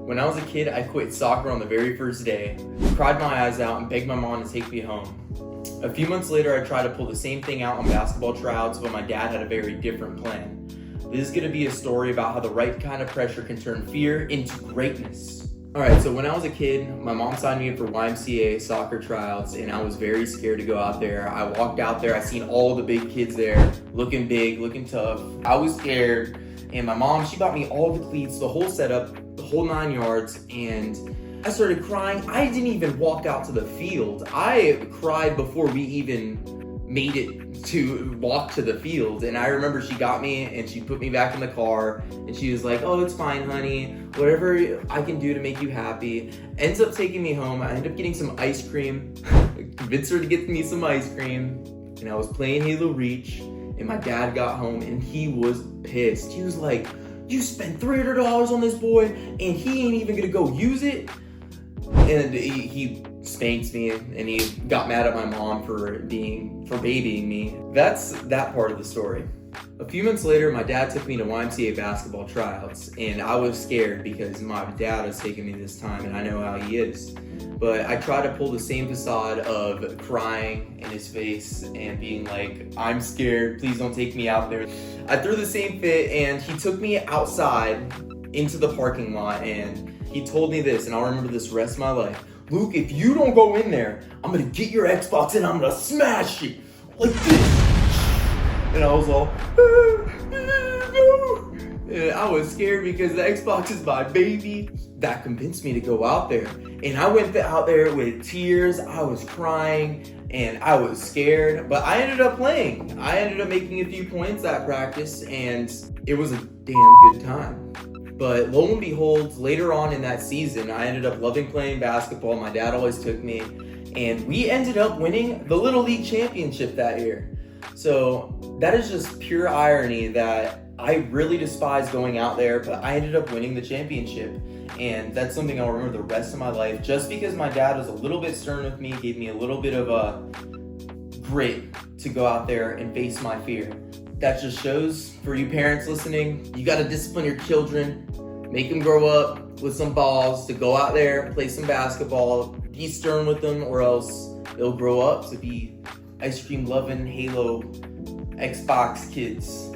When I was a kid, I quit soccer on the very first day, cried my eyes out, and begged my mom to take me home. A few months later, I tried to pull the same thing out on basketball tryouts, but my dad had a very different plan. This is gonna be a story about how the right kind of pressure can turn fear into greatness. Alright, so when I was a kid, my mom signed me up for YMCA soccer tryouts, and I was very scared to go out there. I walked out there, I seen all the big kids there, looking big, looking tough. I was scared, and my mom, she bought me all the cleats, the whole setup, the whole 9 yards, and I started crying. I didn't even walk out to the field. I cried before we even made it to walk to the field. And I remember she got me and she put me back in the car and she was like, "Oh, it's fine, honey. Whatever I can do to make you happy." Ends up taking me home. I ended up getting some ice cream. Convinced her to get me some ice cream. And I was playing Halo Reach and my dad got home and he was pissed. He was like, "You spent $300 on this boy and he ain't even gonna go use it?" And he spanked me and he got mad at my mom for babying me. That's that part of the story. A few months later, my dad took me to YMCA basketball tryouts, and I was scared because my dad was taking me this time and I know how he is. But I tried to pull the same facade of crying in his face and being like, "I'm scared, please don't take me out there." I threw the same fit and he took me outside into the parking lot and he told me this, and I'll remember this rest of my life. "Luke, if you don't go in there, I'm gonna get your Xbox and I'm gonna smash it like this." And I was all, no. And I was scared because the Xbox is my baby. That convinced me to go out there. And I went out there with tears. I was crying and I was scared, but I ended up playing. I ended up making a few points at practice and it was a damn good time. But lo and behold, later on in that season, I ended up loving playing basketball. My dad always took me, and we ended up winning the Little League championship that year. So that is just pure irony that I really despise going out there, but I ended up winning the championship. And that's something I'll remember the rest of my life, just because my dad was a little bit stern with me, gave me a little bit of a grit to go out there and face my fear. That just shows, for you parents listening, you gotta discipline your children, make them grow up with some balls to go out there, play some basketball, be stern with them, or else they'll grow up to be ice cream loving Halo Xbox kids.